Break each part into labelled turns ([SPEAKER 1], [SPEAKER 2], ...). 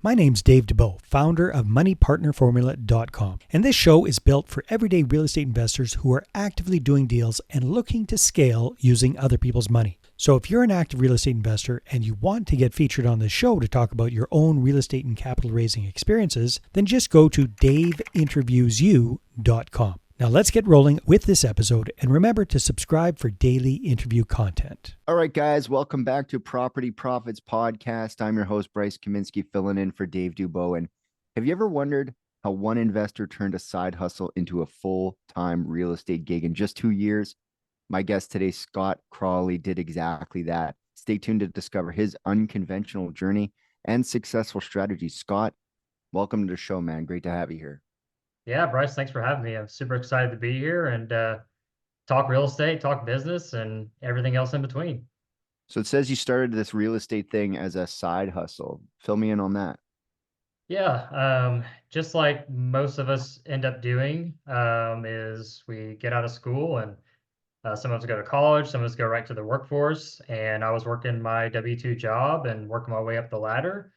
[SPEAKER 1] My name's Dave DeBow, founder of MoneyPartnerFormula.com, and this show is built for everyday real estate investors who are actively doing deals and looking to scale using other people's money. So if you're an active real estate investor and you want to get featured on this show to talk about your own real estate and capital raising experiences, then just go to daveinterviewsyou.com. Now let's get rolling with this episode, and remember to subscribe for daily interview content.
[SPEAKER 2] All right, guys, welcome back to Property Profits Podcast. I'm your host, Bryce Kaminsky, filling in for Dave Dubow. And have you ever wondered how one investor turned a side hustle into a full-time real estate gig in just 2 years? My guest today, Scott Crowley, did exactly that. Stay tuned to discover his unconventional journey and successful strategy. Scott, welcome to the show, man. Great to have you here.
[SPEAKER 3] Yeah, Bryce, thanks for having me. I'm super excited to be here and talk real estate, talk business, and everything else in between.
[SPEAKER 2] So it says you started this real estate thing as a side hustle. Fill me in on that.
[SPEAKER 3] Yeah, just like most of us end up doing, is we get out of school and some of us go to college, some of us go right to the workforce. And I was working my W-2 job and working my way up the ladder.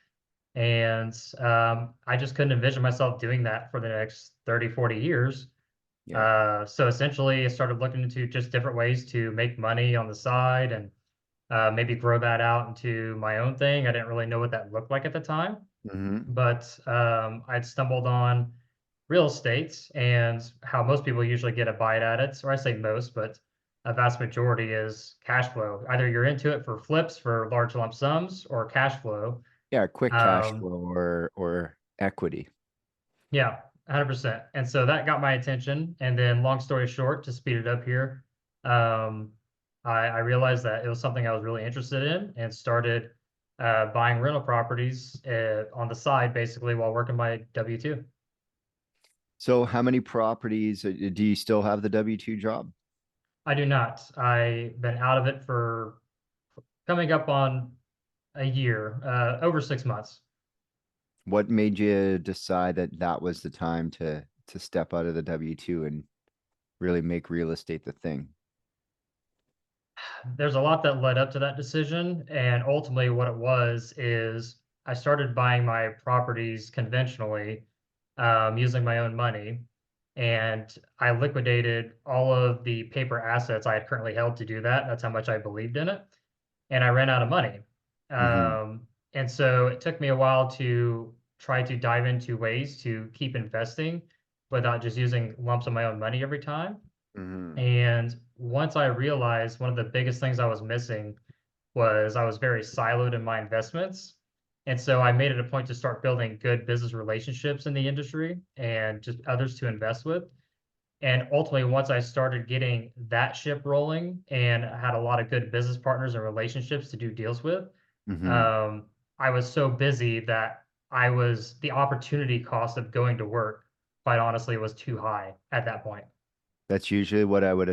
[SPEAKER 3] And I just couldn't envision myself doing that for the next 30, 40 years.
[SPEAKER 2] Yeah.
[SPEAKER 3] So essentially, I started looking into just different ways to make money on the side and maybe grow that out into my own thing. I didn't really know what that looked like at the time, but I'd stumbled on real estate and how most people usually get a bite at it. Or I say most, but a vast majority is cash flow. Either you're into it for flips for large lump sums or cash flow.
[SPEAKER 2] Yeah, quick cash flow or equity.
[SPEAKER 3] Yeah, 100%. And so that got my attention. And then, long story short, to speed it up here, I realized that it was something I was really interested in and started buying rental properties on the side, basically, while working my W-2.
[SPEAKER 2] So how many properties do you still have the W-2 job?
[SPEAKER 3] I do not. I've been out of it for coming up on a year, over 6 months.
[SPEAKER 2] What made you decide that that was the time to step out of the W-2 and really make real estate the thing?
[SPEAKER 3] There's a lot that led up to that decision, and ultimately what it was is I started buying my properties conventionally, using my own money, and I liquidated all of the paper assets I had currently held to do that. That's how much I believed in it, and I ran out of money. And so it took me a while to try to dive into ways to keep investing without just using lumps of my own money every time. And once I realized one of the biggest things I was missing was I was very siloed in my investments. And so I made it a point to start building good business relationships in the industry and just others to invest with. And ultimately, once I started getting that ship rolling and had a lot of good business partners and relationships to do deals with, I was so busy that the opportunity cost of going to work, quite honestly, was too high at that point.
[SPEAKER 2] That's usually what I would,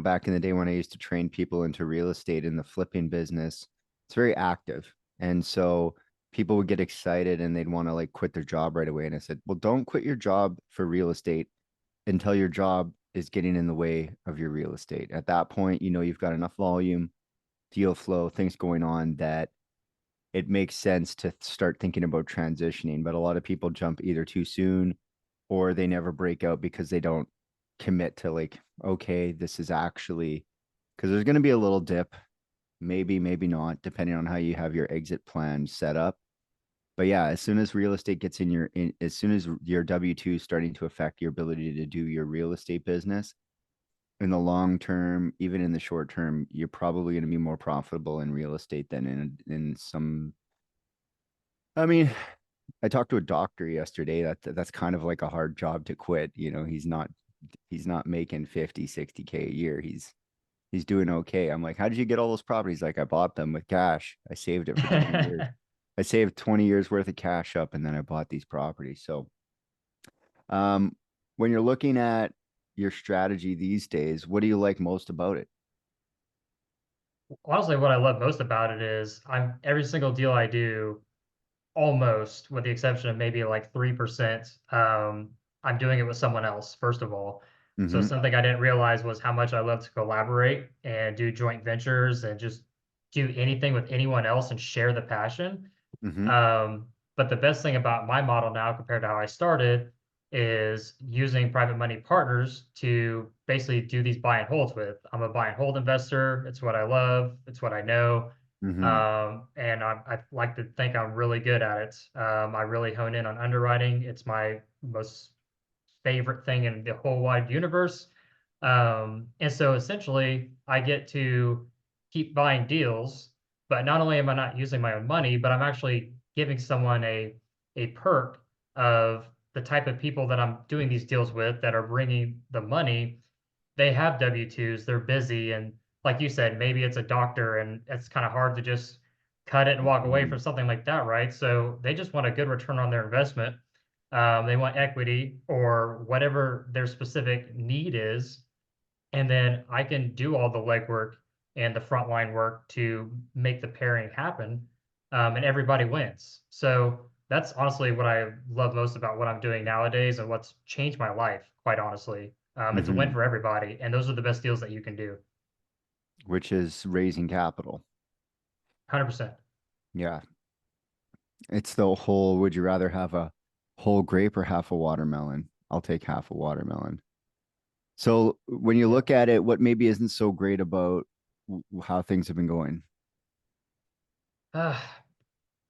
[SPEAKER 2] back in the day when I used to train people into real estate in the flipping business, it's very active. And so people would get excited and they'd want to like quit their job right away. And I said, well, don't quit your job for real estate until your job is getting in the way of your real estate. At that point, you've got enough volume, deal flow, things going on that it makes sense to start thinking about transitioning. But a lot of people jump either too soon or they never break out because they don't commit to like, okay, this is actually, because there's going to be a little dip, maybe not, depending on how you have your exit plan set up. But yeah, as soon as real estate gets as soon as your W-2 is starting to affect your ability to do your real estate business, in the long term, even in the short term, you're probably going to be more profitable in real estate than in some. I mean, I talked to a doctor yesterday. That's kind of like a hard job to quit. He's not making 50, 60K a year. He's doing okay. I'm like, how did you get all those properties? Like, I bought them with cash. I saved it for 20 years. I saved 20 years worth of cash up and then I bought these properties. So when you're looking at your strategy these days, what do you like most about it?
[SPEAKER 3] Honestly, what I love most about it is every single deal I do, almost with the exception of maybe like 3%, I'm doing it with someone else, first of all. So something I didn't realize was how much I love to collaborate and do joint ventures and just do anything with anyone else and share the passion. But But the best thing about my model now compared to how I started is using private money partners to basically do these buy and holds with. I'm a buy and hold investor. It's what I love. It's what I know.
[SPEAKER 2] Mm-hmm.
[SPEAKER 3] And I like to think I'm really good at it. I really hone in on underwriting. It's my most favorite thing in the whole wide universe. And so essentially, I get to keep buying deals, but not only am I not using my own money, but I'm actually giving someone a perk of the type of people that I'm doing these deals with that are bringing the money. They have W-2s, they're busy, and like you said, maybe it's a doctor, and it's kind of hard to just cut it and walk away
[SPEAKER 2] Mm-hmm.
[SPEAKER 3] from something like that, right? So they just want a good return on their investment. They want equity or whatever their specific need is, and then I can do all the legwork and the frontline work to make the pairing happen, and everybody wins. So that's honestly what I love most about what I'm doing nowadays and what's changed my life, quite honestly. It's a win
[SPEAKER 2] Mm-hmm.
[SPEAKER 3] for everybody, and those are the best deals that you can do.
[SPEAKER 2] Which is raising capital.
[SPEAKER 3] 100%.
[SPEAKER 2] Yeah. It's the whole, would you rather have a whole grape or half a watermelon? I'll take half a watermelon. So when you
[SPEAKER 3] Yeah.
[SPEAKER 2] look at it, what maybe isn't so great about how things have been going?
[SPEAKER 3] Uh,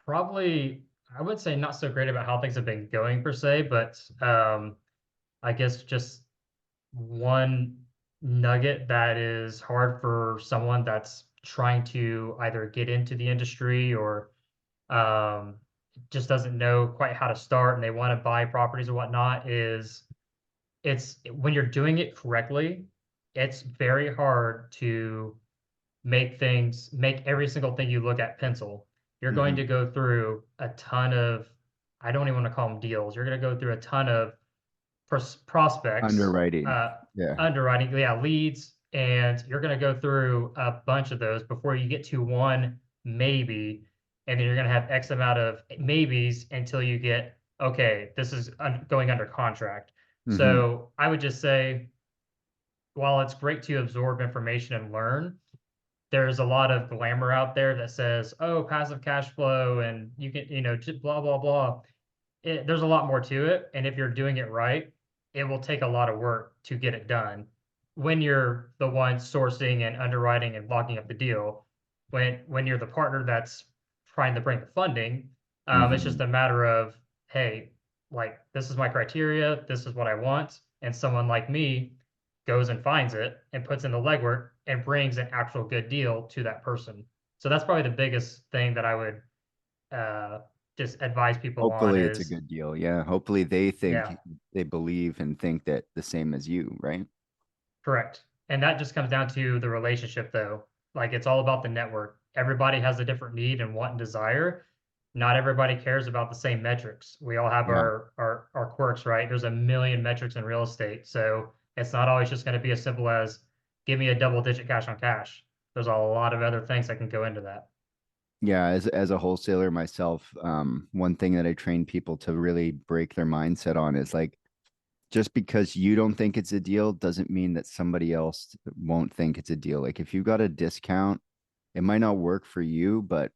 [SPEAKER 3] Probably, I would say not so great about how things have been going per se, but I guess just one nugget that is hard for someone that's trying to either get into the industry or um, just doesn't know quite how to start and they want to buy properties or whatnot is it's when you're doing it correctly, it's very hard to make every single thing you look at pencil. You're going
[SPEAKER 2] Mm-hmm.
[SPEAKER 3] to go through a ton of, I don't even want to call them deals. You're going to go through a ton of prospects,
[SPEAKER 2] Underwriting. Yeah.
[SPEAKER 3] underwriting, yeah, leads, and you're going to go through a bunch of those before you get to one maybe, and then you're going to have X amount of maybes until you get, okay, this is going under contract.
[SPEAKER 2] Mm-hmm.
[SPEAKER 3] So I would just say, while it's great to absorb information and learn, there's a lot of glamour out there that says, oh, passive cash flow, and you can, just blah, blah, blah. There's a lot more to it. And if you're doing it right, it will take a lot of work to get it done. When you're the one sourcing and underwriting and locking up the deal, when you're the partner that's trying to bring the funding, it's
[SPEAKER 2] Mm-hmm.
[SPEAKER 3] just a matter of, hey, like this is my criteria, this is what I want, and someone like me goes and finds it and puts in the legwork and brings an actual good deal to that person. So that's probably the biggest thing that I would uh, just advise people on
[SPEAKER 2] Hopefully it's a
[SPEAKER 3] is,
[SPEAKER 2] good deal. Yeah. Hopefully they
[SPEAKER 3] yeah,
[SPEAKER 2] think they believe and think that the same as you, right?
[SPEAKER 3] correct. And that just comes down to the relationship, though. Like it's all about the network. Everybody has a different need and want and desire. Not everybody cares about the same metrics. We all have
[SPEAKER 2] Yeah.
[SPEAKER 3] our quirks, right? There's a million metrics in real estate. So it's not always just going to be as simple as give me a double digit cash on cash. There's a lot of other things that can go into that.
[SPEAKER 2] Yeah, as a wholesaler myself, one thing that I train people to really break their mindset on is like just because you don't think it's a deal doesn't mean that somebody else won't think it's a deal. Like if you got a discount, it might not work for you, but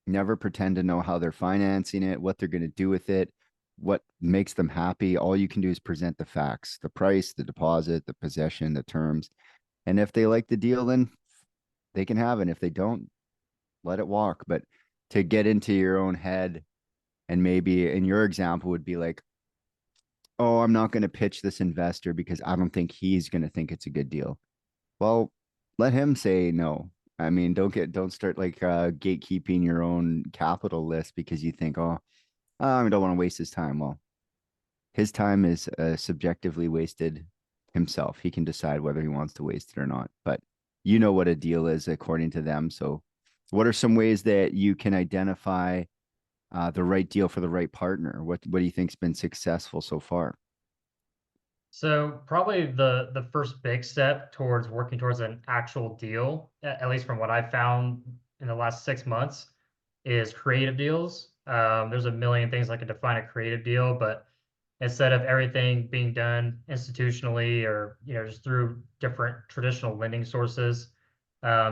[SPEAKER 2] never pretend to know how they're financing it, what they're going to do with it, what makes them happy. All you can do is present the facts, the price, the deposit, the possession, the terms. And if they like the deal, then they can have it. And if they don't, let it walk. But to get into your own head and maybe in your example would be like, oh, I'm not going to pitch this investor because I don't think he's going to think it's a good deal. Well, let him say no. I mean, don't start like gatekeeping your own capital list because you think, oh, I don't want to waste his time. Well, his time is subjectively wasted himself. He can decide whether he wants to waste it or not. But you know what a deal is according to them. So, what are some ways that you can identify the right deal for the right partner? What do you think's been successful so far?
[SPEAKER 3] So probably the first big step towards working towards an actual deal, at least from what I've found in the last 6 months, is creative deals. There's a million things I could define a creative deal, but instead of everything being done institutionally or just through different traditional lending sources,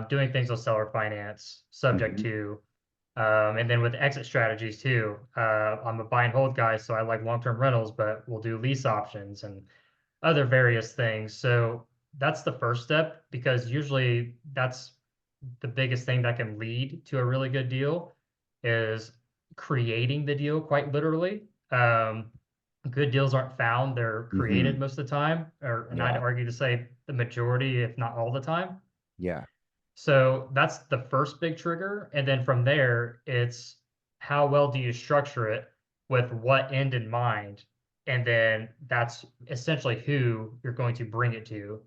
[SPEAKER 3] doing things with seller finance, subject
[SPEAKER 2] Mm-hmm.
[SPEAKER 3] to. And then with exit strategies too, I'm a buy and hold guy, so I like long-term rentals, but we'll do lease options and other various things. So that's the first step because usually that's the biggest thing that can lead to a really good deal is creating the deal quite literally. Good deals aren't found, they're
[SPEAKER 2] Mm-hmm.
[SPEAKER 3] created most of the time, and I'd
[SPEAKER 2] Yeah.
[SPEAKER 3] argue to say the majority, if not all the time.
[SPEAKER 2] Yeah.
[SPEAKER 3] So that's the first big trigger. And then from there, it's how well do you structure it with what end in mind? And then that's essentially who you're going to bring it to.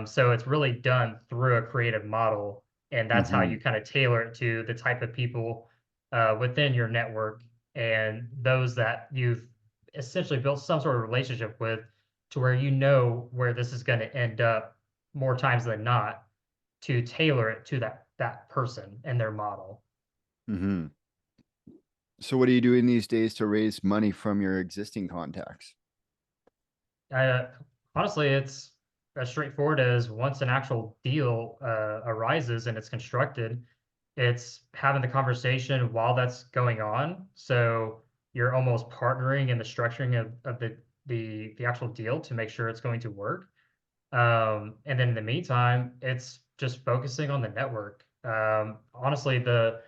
[SPEAKER 3] So it's really done through a creative model. And that's how
[SPEAKER 2] Mm-hmm.
[SPEAKER 3] you kind of tailor it to the type of people within your network and those that you've essentially built some sort of relationship with to where you know where this is going to end up more times than not to tailor it to that person and their model.
[SPEAKER 2] Mm-hmm. So what are you doing these days to raise money from your existing contacts?
[SPEAKER 3] Uh, Honestly, it's as straightforward as once an actual deal arises and it's constructed, it's having the conversation while that's going on. So you're almost partnering in the structuring of the actual deal to make sure it's going to work. And then in the meantime, it's just focusing on the network. Honestly, the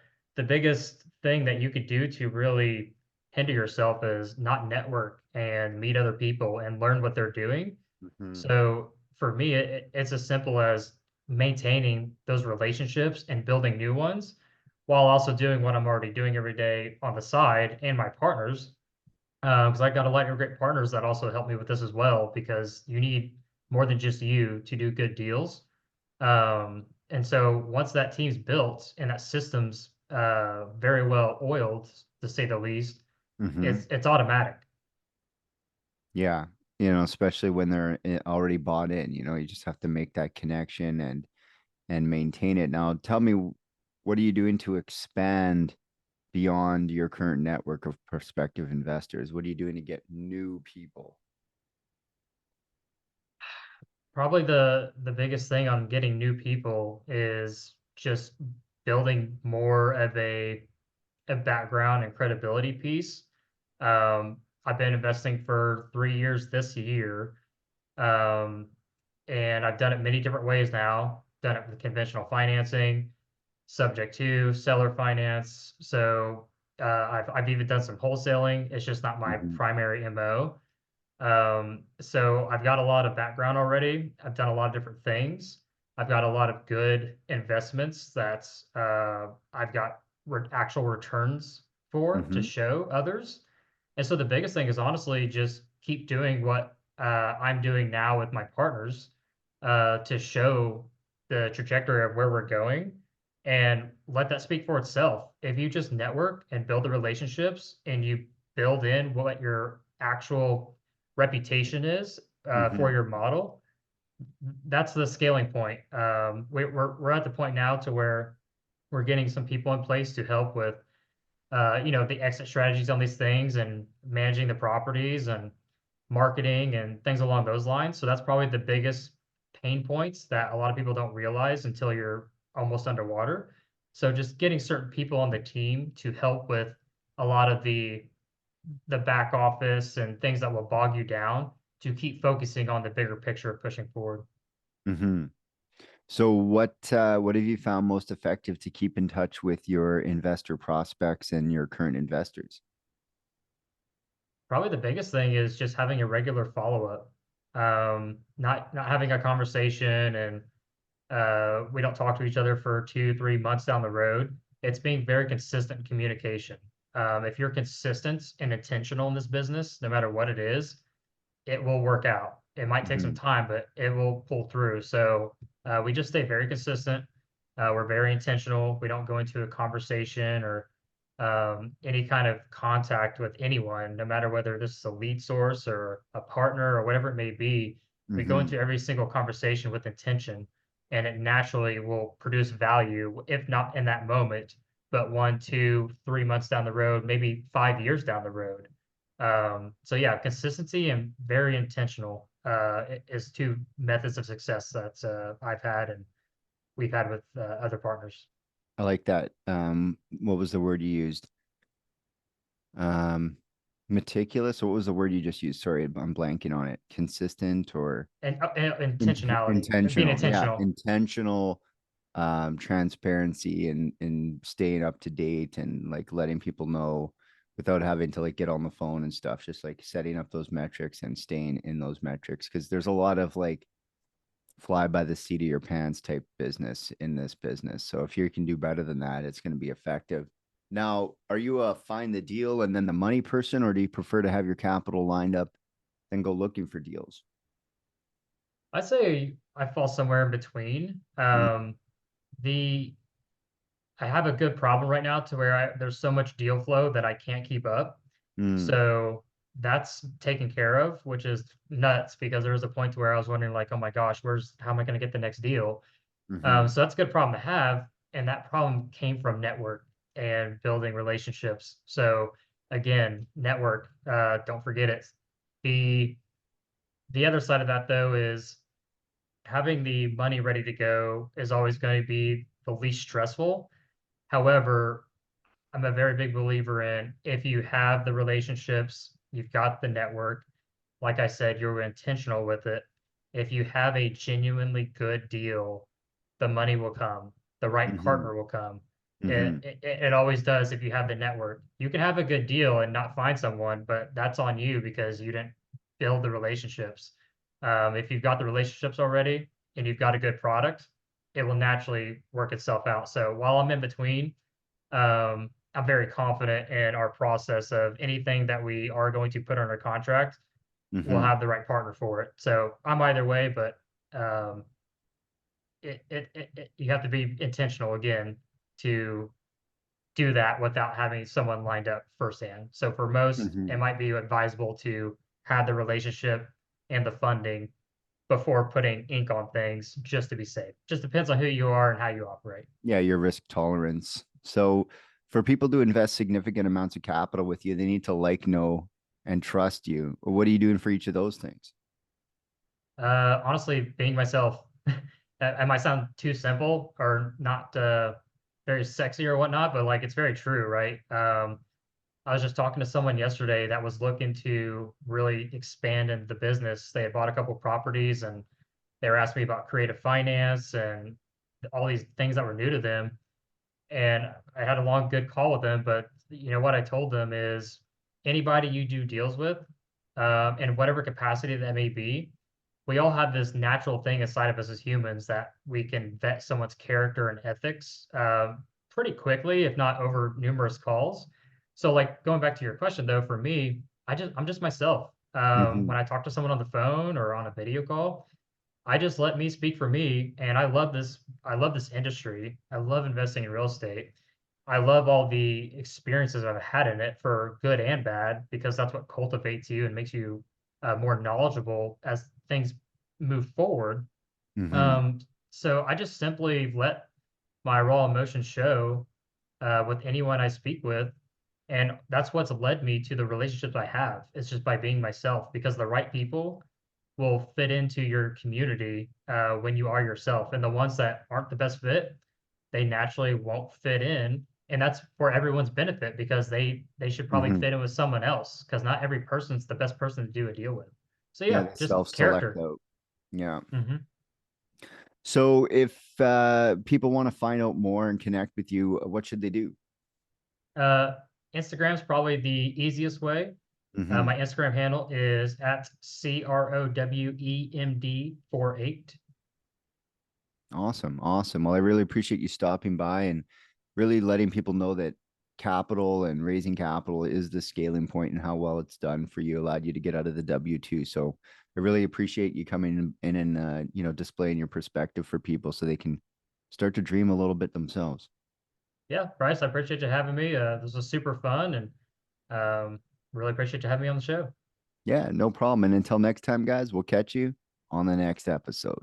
[SPEAKER 3] biggest thing that you could do to really hinder yourself is not network and meet other people and learn what they're doing.
[SPEAKER 2] Mm-hmm.
[SPEAKER 3] So for me, it's as simple as maintaining those relationships and building new ones while also doing what I'm already doing every day on the side and my partners because I got a lot of great partners that also help me with this as well, because you need more than just you to do good deals. And so once that team's built and that system's very well oiled, to say the least,
[SPEAKER 2] Mm-hmm.
[SPEAKER 3] it's automatic.
[SPEAKER 2] Yeah. Especially when they're already bought in, you just have to make that connection and maintain it. Now, tell me, what are you doing to expand beyond your current network of prospective investors? What are you doing to get new people?
[SPEAKER 3] Probably the biggest thing on getting new people is just building more of a background and credibility piece. I've been investing for 3 years this year. Um, and I've done it many different ways now. Done it with conventional financing, subject to seller finance. So I've even done some wholesaling. It's just not my
[SPEAKER 2] Mm-hmm.
[SPEAKER 3] primary MO. So I've got a lot of background already. I've done a lot of different things. I've got a lot of good investments that I've got actual returns for to
[SPEAKER 2] Mm-hmm.
[SPEAKER 3] show others. And so the biggest thing is honestly just keep doing what I'm doing now with my partners to show the trajectory of where we're going and let that speak for itself. If you just network and build the relationships and you build in what your actual reputation is
[SPEAKER 2] Mm-hmm.
[SPEAKER 3] for your model, that's the scaling point. We're at the point now to where we're getting some people in place to help with the exit strategies on these things and managing the properties and marketing and things along those lines. So that's probably the biggest pain points that a lot of people don't realize until you're almost underwater. So just getting certain people on the team to help with a lot of the back office and things that will bog you down to keep focusing on the bigger picture of pushing forward.
[SPEAKER 2] Mm-hmm. So what have you found most effective to keep in touch with your investor prospects and your current investors?
[SPEAKER 3] Probably the biggest thing is just having a regular follow-up. Not having a conversation and we don't talk to each other for 2, 3 months down the road. It's being very consistent in communication. If you're consistent and intentional in this business, no matter what it is, it will work out. It might take some
[SPEAKER 2] Mm-hmm.
[SPEAKER 3] time, but it will pull through. So we just stay very consistent. We're very intentional. We don't go into a conversation or any kind of contact with anyone, no matter whether this is a lead source or a partner or whatever it may be. We go
[SPEAKER 2] Mm-hmm.
[SPEAKER 3] into every single conversation with intention, and it naturally will produce value, if not in that moment, but 1, 2, 3 months down the road, maybe 5 years down the road. So yeah, consistency and very intentional is two methods of success that I've had and we've had with other partners.
[SPEAKER 2] I like that. What was the word you used? Um, Meticulous. What was the word you just used? Sorry, I'm blanking on it. Consistent or
[SPEAKER 3] And intentionality, being
[SPEAKER 2] intentional. Yeah,
[SPEAKER 3] intentional.
[SPEAKER 2] intentional transparency and staying up to date and like letting people know without having to like get on the phone and stuff, just like setting up those metrics and staying in those metrics, because there's a lot of like fly by the seat of your pants type business in this business. So if you can do better than that, it's going to be effective. Now, are you a find the deal and then the money person, or do you prefer to have your capital lined up and go looking for deals?
[SPEAKER 3] I'd say I fall somewhere in between. The I have a good problem right now to where there's so much deal flow that I can't keep up.
[SPEAKER 2] Mm,
[SPEAKER 3] So that's taken care of, which is nuts because there was a point to where I was wondering like, oh my gosh, how am I going to get the next deal?
[SPEAKER 2] mm-hmm,
[SPEAKER 3] So that's a good problem to have. And that problem came from network and building relationships. So again, network, don't forget it. The the other side of that though is having the money ready to go is always going to be the least stressful. However, I'm a very big believer in if you have the relationships, you've got the network, like I said, you're intentional with it. If you have a genuinely good deal, the money will come, the right
[SPEAKER 2] mm-hmm,
[SPEAKER 3] partner will come.
[SPEAKER 2] mm-hmm,
[SPEAKER 3] It always does if you have the network. You can have a good deal and not find someone, but that's on you because you didn't build the relationships. If you've got the relationships already and you've got a good product, it will naturally work itself out. So while I'm in between, I'm very confident in our process of anything that we are going to put under contract, we'll
[SPEAKER 2] mm-hmm,
[SPEAKER 3] have the right partner for it. So I'm either way, but you have to be intentional again to do that without having someone lined up firsthand. So for most,
[SPEAKER 2] mm-hmm.
[SPEAKER 3] it might be advisable to have the relationship and the funding before putting ink on things just to be safe. Just depends on who you are and how you operate.
[SPEAKER 2] Yeah, your risk tolerance. So for people to invest significant amounts of capital with you, they need to like, know, and trust you. What are you doing for each of those things?
[SPEAKER 3] Honestly, being myself, that might sound too simple or not very sexy or whatnot, but like it's very true, right? I was just talking to someone yesterday that was looking to really expand into the business. They had bought a couple properties and they were asking me about creative finance and all these things that were new to them. And I had a long, good call with them. But you know what I told them is anybody you do deals with, in whatever capacity that may be, we all have this natural thing inside of us as humans that we can vet someone's character and ethics pretty quickly, if not over numerous calls. So, like going back to your question though, for me, I'm just myself.
[SPEAKER 2] Mm-hmm,
[SPEAKER 3] When I talk to someone on the phone or on a video call, I just let me speak for me, and I love this industry. I love investing in real estate. I love all the experiences I've had in it for good and bad because that's what cultivates you and makes you more knowledgeable as things move forward.
[SPEAKER 2] mm-hmm,
[SPEAKER 3] Um, so I just simply let my raw emotions show with anyone I speak with, and that's what's led me to the relationships I have. It's just by being myself because the right people will fit into your community when you are yourself. And the ones that aren't the best fit, they naturally won't fit in. And that's for everyone's benefit because they should probably
[SPEAKER 2] mm-hmm.
[SPEAKER 3] fit in with someone else because not every person's the best person to do a deal with. So
[SPEAKER 2] Yeah,
[SPEAKER 3] yeah,
[SPEAKER 2] they
[SPEAKER 3] just
[SPEAKER 2] self-select
[SPEAKER 3] character.
[SPEAKER 2] out. Yeah.
[SPEAKER 3] Hmm.
[SPEAKER 2] So if people want to find out more and connect with you, what should they do?
[SPEAKER 3] Uh, Instagram's probably the easiest way.
[SPEAKER 2] Mm-hmm.
[SPEAKER 3] My Instagram handle is at CROWEMD48.
[SPEAKER 2] Awesome. Awesome. Well, I really appreciate you stopping by and really letting people know that capital and raising capital is the scaling point and how well it's done for you, allowed you to get out of the W-2. So I really appreciate you coming in and, displaying your perspective for people so they can start to dream a little bit themselves.
[SPEAKER 3] Yeah, Bryce, I appreciate you having me. This was super fun and really appreciate you having me on the show.
[SPEAKER 2] Yeah, no problem. And until next time, guys, we'll catch you on the next episode.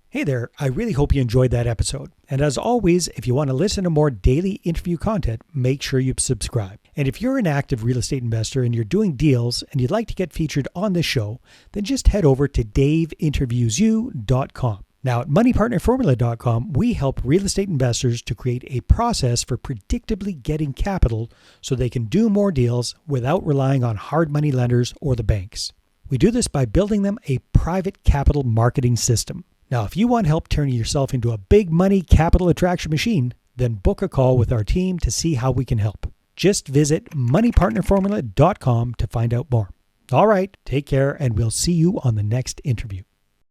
[SPEAKER 1] Hey there, I really hope you enjoyed that episode. And as always, if you want to listen to more daily interview content, make sure you subscribe. And if you're an active real estate investor and you're doing deals and you'd like to get featured on this show, then just head over to daveinterviewsyou.com. Now at moneypartnerformula.com, we help real estate investors to create a process for predictably getting capital so they can do more deals without relying on hard money lenders or the banks. We do this by building them a private capital marketing system. Now, if you want help turning yourself into a big money capital attraction machine, then book a call with our team to see how we can help. Just visit moneypartnerformula.com to find out more. All right, take care, and we'll see you on the next interview.